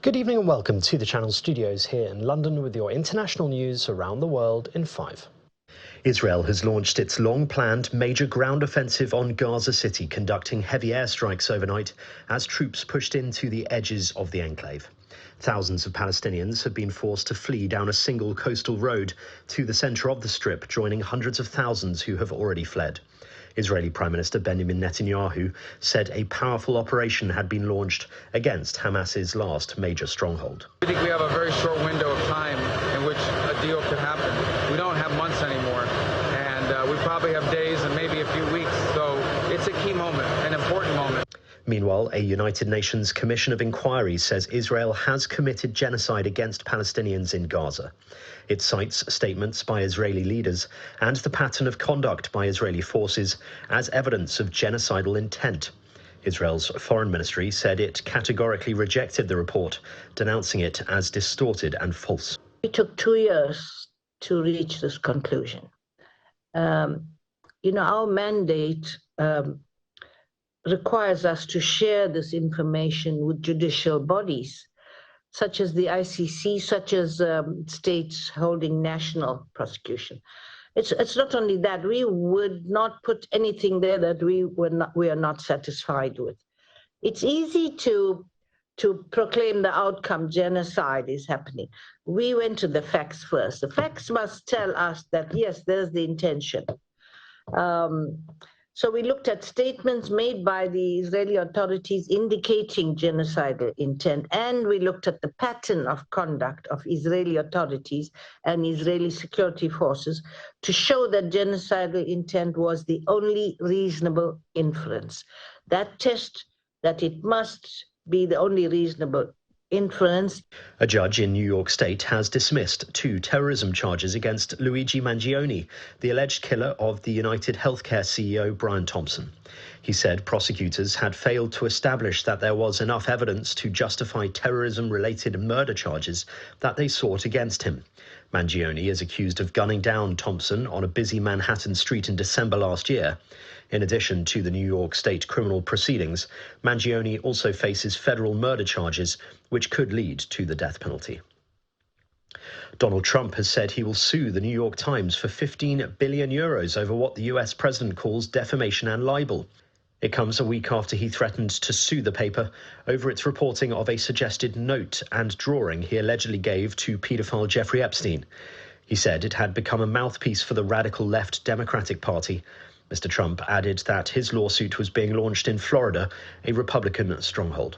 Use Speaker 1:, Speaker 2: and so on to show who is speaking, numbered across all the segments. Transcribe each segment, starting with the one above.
Speaker 1: Good evening and welcome to the Channel Studios here in London with your international news around the world in 5. Israel has launched its long-planned major ground offensive on Gaza City, conducting heavy airstrikes overnight as troops pushed into the edges of the enclave. Thousands of Palestinians have been forced to flee down a single coastal road to the centre of the Strip, joining hundreds of thousands who have already fled. Israeli Prime Minister Benjamin Netanyahu said a powerful operation had been launched against Hamas's last major stronghold.
Speaker 2: I think we have a very short window of time in which a deal could happen. We don't have months anymore, and we probably have days and maybe a few weeks, so it's a key moment, an important moment.
Speaker 1: Meanwhile, a United Nations Commission of Inquiry says Israel has committed genocide against Palestinians in Gaza. It cites statements by Israeli leaders and the pattern of conduct by Israeli forces as evidence of genocidal intent. Israel's foreign ministry said it categorically rejected the report, denouncing it as distorted and false.
Speaker 3: It took 2 years to reach this conclusion. Our mandate requires us to share this information with judicial bodies, such as the ICC, such as states holding national prosecution. It's not only that, we would not put anything there that we are not satisfied with. It's easy to proclaim the outcome, genocide is happening. We went to the facts first. The facts must tell us that, yes, there's the intention. So we looked at statements made by the Israeli authorities indicating genocidal intent, and we looked at the pattern of conduct of Israeli authorities and Israeli security forces to show that genocidal intent was the only reasonable inference. That test, that it must be the only reasonable inference.
Speaker 1: A judge in New York State has dismissed 2 terrorism charges against Luigi Mangione, the alleged killer of the United Healthcare CEO Brian Thompson. He said prosecutors had failed to establish that there was enough evidence to justify terrorism-related murder charges that they sought against him. Mangione is accused of gunning down Thompson on a busy Manhattan street in December last year. In addition to the New York State criminal proceedings, Mangione also faces federal murder charges, which could lead to the death penalty. Donald Trump has said he will sue the New York Times for €15 billion over what the US president calls defamation and libel. It comes a week after he threatened to sue the paper over its reporting of a suggested note and drawing he allegedly gave to paedophile Jeffrey Epstein. He said it had become a mouthpiece for the radical left Democratic Party. Mr. Trump added that his lawsuit was being launched in Florida, a Republican stronghold.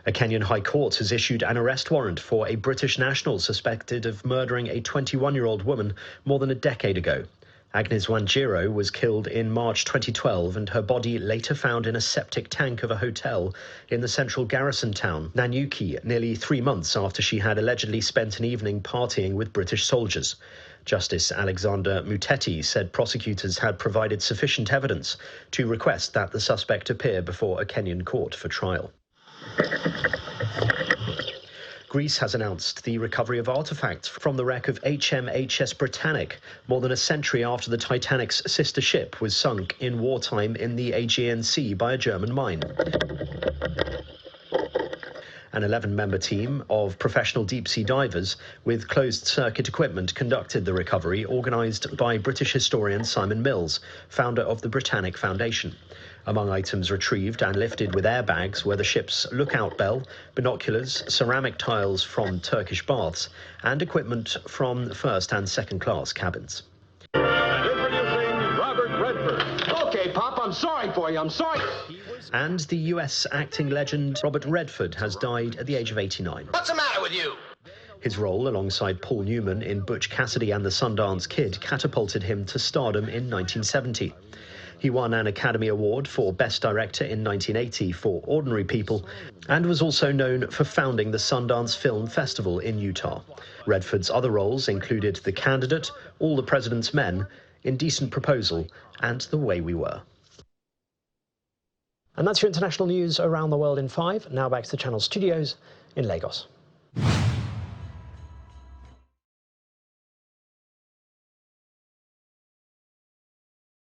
Speaker 1: A Kenyan High Court has issued an arrest warrant for a British national suspected of murdering a 21-year-old woman more than a decade ago. Agnes Wanjiru was killed in March 2012 and her body later found in a septic tank of a hotel in the central garrison town, Nanyuki, nearly 3 months after she had allegedly spent an evening partying with British soldiers. Justice Alexander Mutetti said prosecutors had provided sufficient evidence to request that the suspect appear before a Kenyan court for trial. Greece has announced the recovery of artefacts from the wreck of HMHS Britannic, more than a century after the Titanic's sister ship was sunk in wartime in the Aegean Sea by a German mine. An 11-member team of professional deep-sea divers with closed-circuit equipment conducted the recovery, organised by British historian Simon Mills, founder of the Britannic Foundation. Among items retrieved and lifted with airbags were the ship's lookout bell, binoculars, ceramic tiles from Turkish baths, and equipment from first and second class cabins.
Speaker 4: Introducing Robert Redford. Okay, Pop, I'm sorry for you, I'm sorry.
Speaker 1: And the US acting legend Robert Redford has died at the age of 89.
Speaker 4: What's the matter with you?
Speaker 1: His role alongside Paul Newman in Butch Cassidy and the Sundance Kid catapulted him to stardom in 1970. He won an Academy Award for Best Director in 1980 for Ordinary People and was also known for founding the Sundance Film Festival in Utah. Redford's other roles included The Candidate, All the President's Men, Indecent Proposal, and The Way We Were. And that's your international news around the world in 5. Now back to the Channel Studios in Lagos.